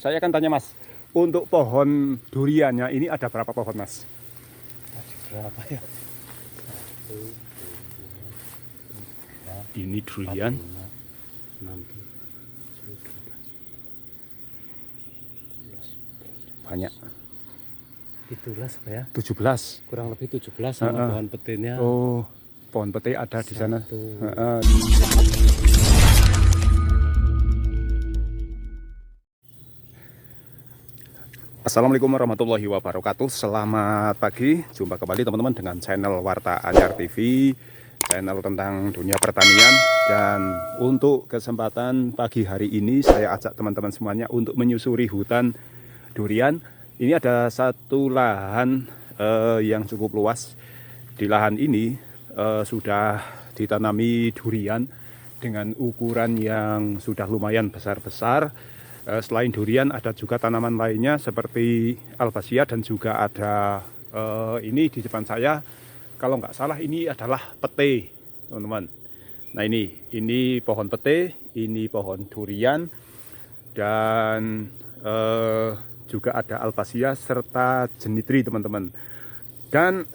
Saya akan tanya Mas, untuk pohon duriannya ini ada berapa pohon Mas? Ada berapa ya? Satu, dua, Ini durian. 4, 5, 6, 7, 12, Banyak. 17 apa ya? 17. Kurang lebih 17 sama pohon petirnya. Oh, pohon pete ada di sana. Satu. Assalamualaikum warahmatullahi wabarakatuh. Selamat pagi. Jumpa kembali teman-teman dengan channel Warta Anyar TV, channel tentang dunia pertanian. Dan untuk kesempatan pagi hari ini saya ajak teman-teman semuanya untuk menyusuri hutan durian. Ini ada satu lahan yang cukup luas. Di lahan ini sudah ditanami durian dengan ukuran yang sudah lumayan besar-besar. Selain durian ada juga tanaman lainnya seperti albasia dan juga ada ini di depan saya, kalau nggak salah ini adalah pete, teman-teman. Nah ini pohon pete, ini pohon durian, dan juga ada albasia serta jenitri, teman-teman. Dan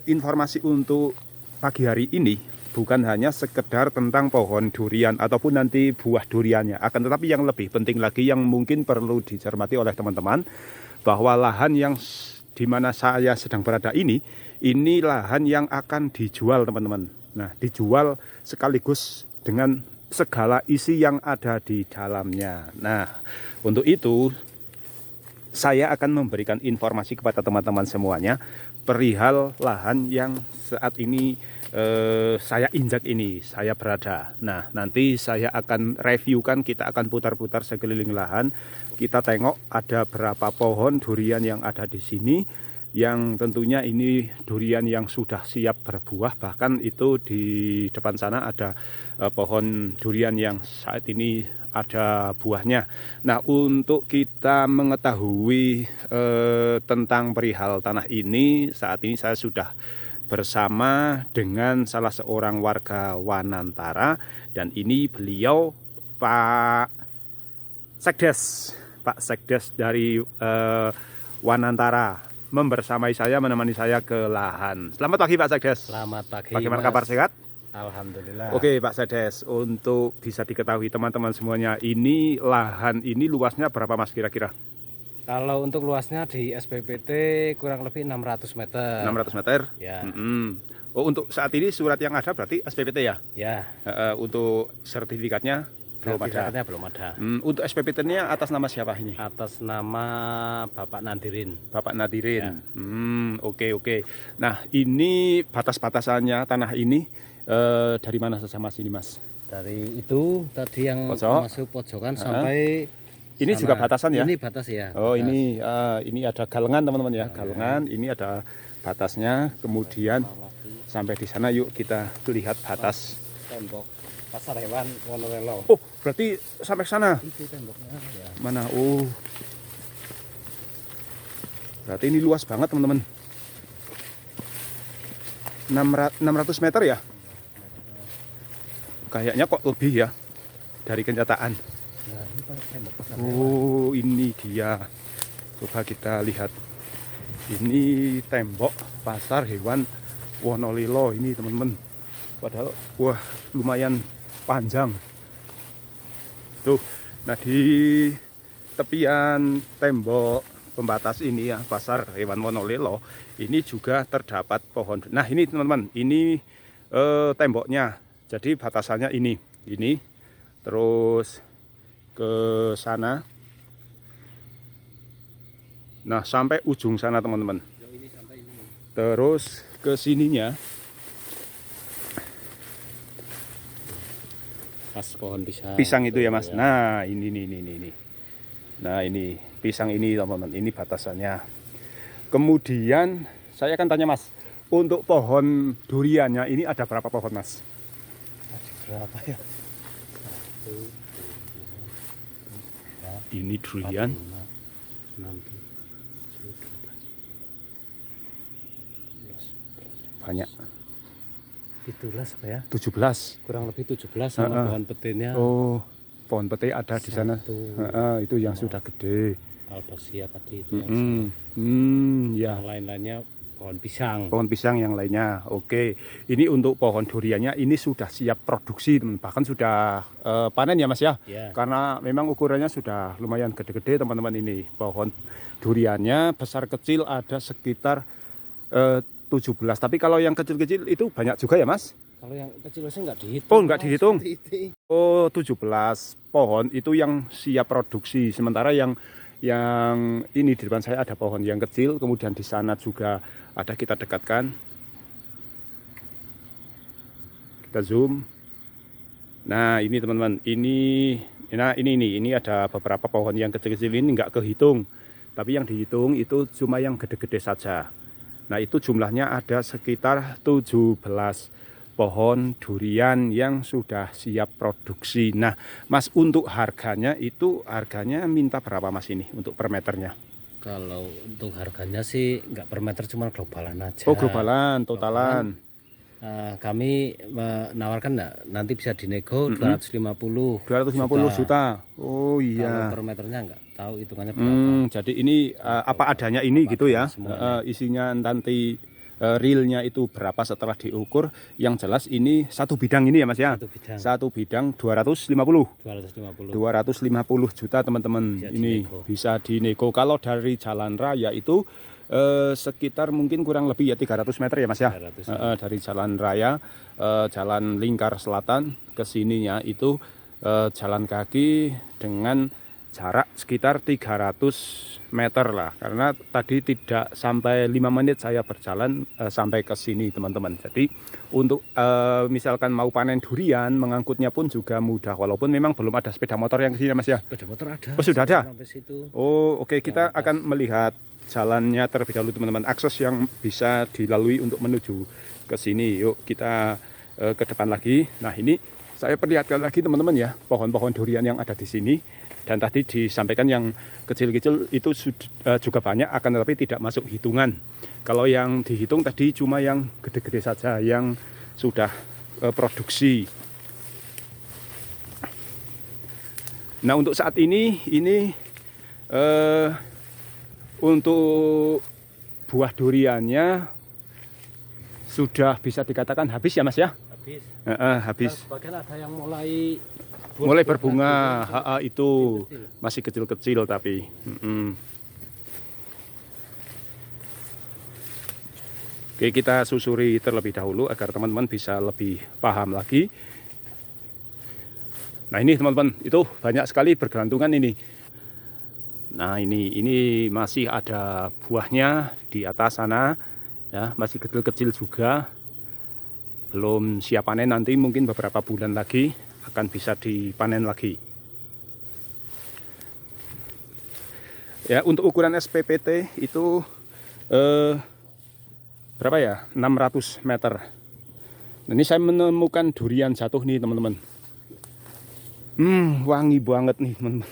informasi untuk pagi hari ini bukan hanya sekedar tentang pohon durian ataupun nanti buah duriannya, akan tetapi yang lebih penting lagi yang mungkin perlu dicermati oleh teman-teman, bahwa lahan yang di mana saya sedang berada ini lahan yang akan dijual, teman-teman. Nah, dijual sekaligus dengan segala isi yang ada di dalamnya. Nah, untuk itu saya akan memberikan informasi kepada teman-teman semuanya perihal lahan yang saat ini saya injak ini, saya berada. Nah, nanti saya akan reviewkan, kita akan putar-putar sekeliling lahan. Kita tengok ada berapa pohon durian yang ada di sini, yang tentunya ini durian yang sudah siap berbuah. Bahkan itu di depan sana ada pohon durian yang saat ini ada buahnya. Nah, untuk kita mengetahui tentang perihal tanah ini, saat ini saya sudah bersama dengan salah seorang warga Wanantara, dan ini beliau Pak Sekdes, Pak Sekdes dari Wanantara membersamai saya, menemani saya ke lahan. Selamat pagi Pak Sekdes. Selamat pagi. Bagaimana Mas? kabar, sehat? Alhamdulillah. Oke Pak Sekdes, untuk bisa diketahui teman-teman semuanya, ini lahan ini luasnya berapa Mas kira-kira? Kalau untuk luasnya di SPPT kurang lebih 600 meter. 600 meter? Ya. Oh, untuk saat ini surat yang ada berarti SPPT ya? Ya. Untuk sertifikatnya belum ada. Sertifikatnya belum ada. Untuk SPPT-nya atas nama siapa ini? Atas nama Bapak Nadirin. Bapak Nadirin. Ya. Oke. Nah, ini batas-batasannya tanah ini dari mana saja Mas ini Mas? Dari itu tadi yang masuk pojokan sampai ini sana. Juga batasan ya? Ini batas ya. Oh, batas. Ini ada galengan teman-teman ya, galengan. Ini ada batasnya. Kemudian sampai di sana yuk kita lihat batas. Tembok pasar hewan Wonolelo. Oh, berarti sampai sana. Itu temboknya ya. Mana? Oh. Berarti ini luas banget, teman-teman. 600 meter ya? Kayaknya kok lebih ya dari kenyataan. Nah, ini tembok pasar Oh, ini dia. Coba kita lihat. Ini tembok pasar hewan Wonolelo ini, teman-teman. Padahal wah, lumayan panjang. Tuh. Nah, di tepian tembok pembatas ini ya, pasar hewan Wonolelo, ini juga terdapat pohon. Nah, ini teman-teman, ini temboknya. Jadi batasannya ini. Terus ke sana. Nah, sampai ujung sana, teman-teman. Terus ke sininya pas pohon pisang itu ya Mas. Ya. Nah, ini. Nah, ini pisang ini, teman-teman. Ini batasannya. Kemudian saya akan tanya Mas, untuk pohon duriannya ini ada berapa pohon Mas? Ada berapa ya? Ini durian. 4, 5, 6, 7, 12. Banyak. 17 apa ya? 17. Kurang lebih 17 sama pohon petirnya. Oh, pohon pete ada di sana. Itu yang sudah gede. Albaksia tadi itu. Ya. Yang lain-lainnya pohon pisang. Pohon pisang yang lainnya. Oke. Ini untuk pohon duriannya ini sudah siap produksi, teman. Bahkan sudah panen ya Mas ya. Karena memang ukurannya sudah lumayan gede-gede teman-teman ini. Pohon duriannya besar kecil ada sekitar 17. Tapi kalau yang kecil-kecil itu banyak juga ya Mas? Kalau yang kecil sih nggak dihitung. Oh, nggak dihitung. Oh, 17 pohon itu yang siap produksi. Sementara yang ini di depan saya ada pohon yang kecil, kemudian di sana juga ada, kita dekatkan, kita zoom. Nah ini teman-teman, ini ada beberapa pohon yang kecil-kecil ini nggak kehitung, tapi yang dihitung itu cuma yang gede-gede saja. Nah itu jumlahnya ada sekitar 17 pohon durian yang sudah siap produksi. Nah Mas, untuk harganya minta berapa Mas ini untuk per meternya? Kalau untuk harganya sih nggak per meter, cuma globalan aja. Oh globalan, totalan. Kami menawarkan nanti bisa dinego 250 juta. Oh iya. Kalau per meternya nggak tahu hitungannya berapa. Jadi ini apa adanya ini gitu ya. Isinya nanti realnya itu berapa setelah diukur. Yang jelas ini satu bidang ini ya Mas ya. Satu bidang 250 juta teman-teman. Ini bisa dinego. Kalau dari jalan raya itu sekitar mungkin kurang lebih ya 300 meter ya Mas ya. Dari jalan raya, jalan lingkar selatan ke sininya itu jalan kaki dengan jarak sekitar 300 meter lah, karena tadi tidak sampai 5 menit saya berjalan sampai ke sini teman-teman. Jadi untuk misalkan mau panen durian, mengangkutnya pun juga mudah, walaupun memang belum ada sepeda motor yang ke sini Mas ya. Sepeda motor ada. Oh sudah ada? Oh oke. Kita Lantas akan melihat jalannya terlebih dahulu teman-teman, akses yang bisa dilalui untuk menuju ke sini. Yuk kita ke depan lagi. Nah ini saya perlihatkan lagi teman-teman ya, pohon-pohon durian yang ada di sini. Dan tadi disampaikan yang kecil-kecil itu juga banyak, akan tetapi tidak masuk hitungan. Kalau yang dihitung tadi cuma yang gede-gede saja yang sudah produksi. Nah untuk saat ini untuk buah duriannya sudah bisa dikatakan habis ya Mas ya? Habis. Sebagian ada yang mulai berbunga, itu masih kecil-kecil tapi. Oke, kita susuri terlebih dahulu agar teman-teman bisa lebih paham lagi. Nah ini teman-teman, itu banyak sekali bergelantungan ini. Nah ini masih ada buahnya di atas sana ya, masih kecil-kecil juga, belum siap panen. Nanti mungkin beberapa bulan lagi akan bisa dipanen lagi. Ya untuk ukuran SPPT itu berapa ya, 600 meter. Nah, ini saya menemukan durian jatuh nih teman-teman. Wangi banget nih teman-teman.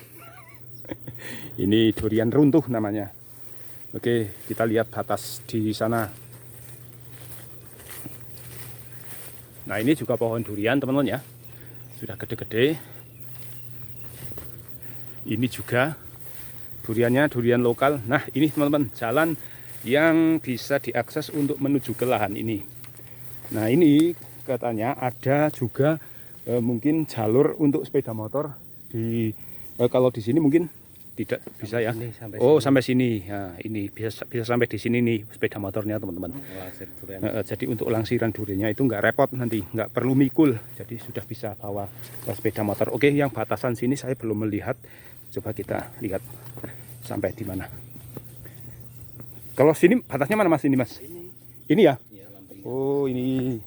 Ini durian runtuh namanya. Oke, kita lihat batas di sana. Nah ini juga pohon durian teman-teman ya, sudah gede-gede. Ini juga duriannya durian lokal. Nah ini teman-teman, jalan yang bisa diakses untuk menuju ke lahan ini. Nah ini katanya ada juga mungkin jalur untuk sepeda motor di kalau di sini mungkin tidak bisa ya. Sampai sini. Nah, ini bisa sampai di sini nih sepeda motornya teman-teman. Jadi untuk langsiran duriannya itu nggak repot, nanti nggak perlu mikul. Jadi sudah bisa bawa sepeda motor. Oke, yang batasan sini saya belum melihat. Coba kita lihat sampai di mana. Kalau sini batasnya mana Mas? Ini Mas? Ini ya? Oh ini.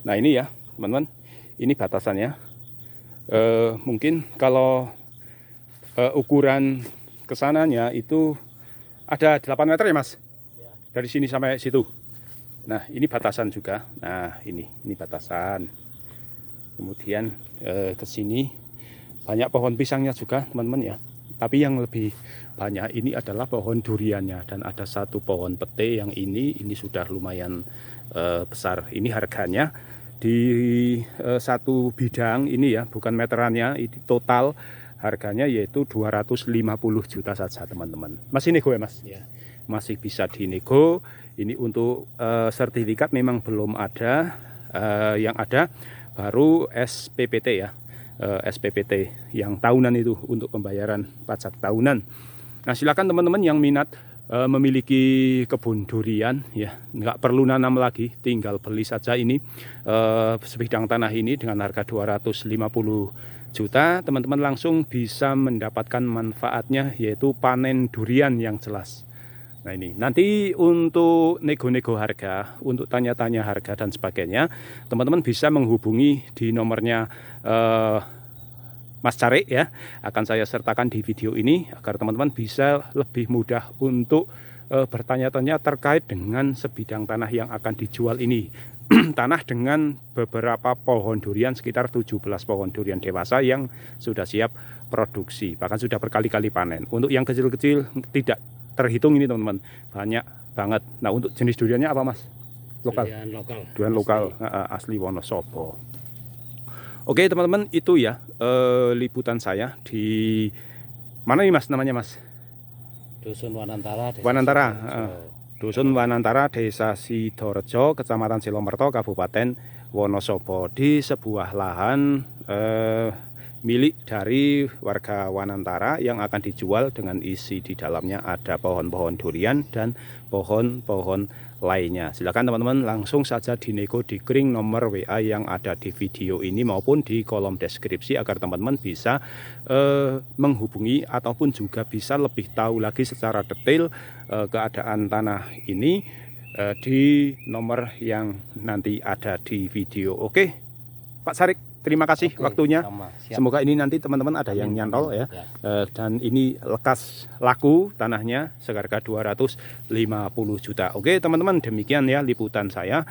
Nah ini ya teman-teman. Ini batasannya. Mungkin kalau ukuran kesananya itu ada 8 meter ya Mas, dari sini sampai situ. Nah ini batasan juga. Nah ini batasan. Kemudian ke sini banyak pohon pisangnya juga teman-teman ya, tapi yang lebih banyak ini adalah pohon duriannya. Dan ada satu pohon pete yang ini sudah lumayan besar. Ini harganya di satu bidang ini ya, bukan meterannya, itu total harganya yaitu 250 juta saja teman-teman. Masih nego ya Mas? Ya. Masih bisa dinego. Ini untuk sertifikat memang belum ada, yang ada baru SPPT ya, SPPT yang tahunan itu untuk pembayaran pajak tahunan. Nah silakan teman-teman yang minat memiliki kebun durian ya, nggak perlu nanam lagi, tinggal beli saja ini sebidang tanah ini dengan harga 250 juta, teman-teman langsung bisa mendapatkan manfaatnya yaitu panen durian yang jelas. Nah ini nanti untuk nego-nego harga, untuk tanya-tanya harga dan sebagainya, teman-teman bisa menghubungi di nomornya Mas Carik ya, akan saya sertakan di video ini agar teman-teman bisa lebih mudah untuk bertanya-tanya terkait dengan sebidang tanah yang akan dijual ini. Tanah dengan beberapa pohon durian, sekitar 17 pohon durian dewasa yang sudah siap produksi, bahkan sudah berkali-kali panen. Untuk yang kecil-kecil tidak terhitung ini teman-teman, banyak banget. Nah untuk jenis duriannya apa Mas? Lokal? Durian lokal, asli Wonosobo. Oke teman-teman, itu ya liputan saya di mana nih Mas namanya Mas? Dusun Wanantara. Dusun Wanantara, Desa Sidorejo, Kecamatan Silomerto, Kabupaten Wonosobo, di sebuah lahan milik dari warga Wanantara yang akan dijual dengan isi di dalamnya ada pohon-pohon durian dan pohon-pohon lainnya. Silakan teman-teman langsung saja dinego di kring nomor WA yang ada di video ini maupun di kolom deskripsi agar teman-teman bisa menghubungi ataupun juga bisa lebih tahu lagi secara detail keadaan tanah ini di nomor yang nanti ada di video. Oke Pak Carik, terima kasih waktunya. Semoga ini nanti teman-teman ada yang nyantol ya. Dan ini lekas laku tanahnya seharga 250 juta. Oke teman-teman, demikian ya liputan saya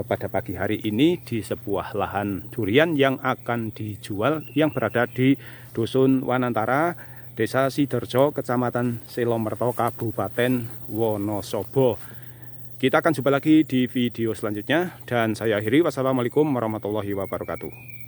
pada pagi hari ini di sebuah lahan durian yang akan dijual yang berada di Dusun Wanantara, Desa Sidorejo, Kecamatan Silomerto, Kabupaten Wonosobo. Kita akan jumpa lagi di video selanjutnya dan saya akhiri. Wassalamualaikum warahmatullahi wabarakatuh.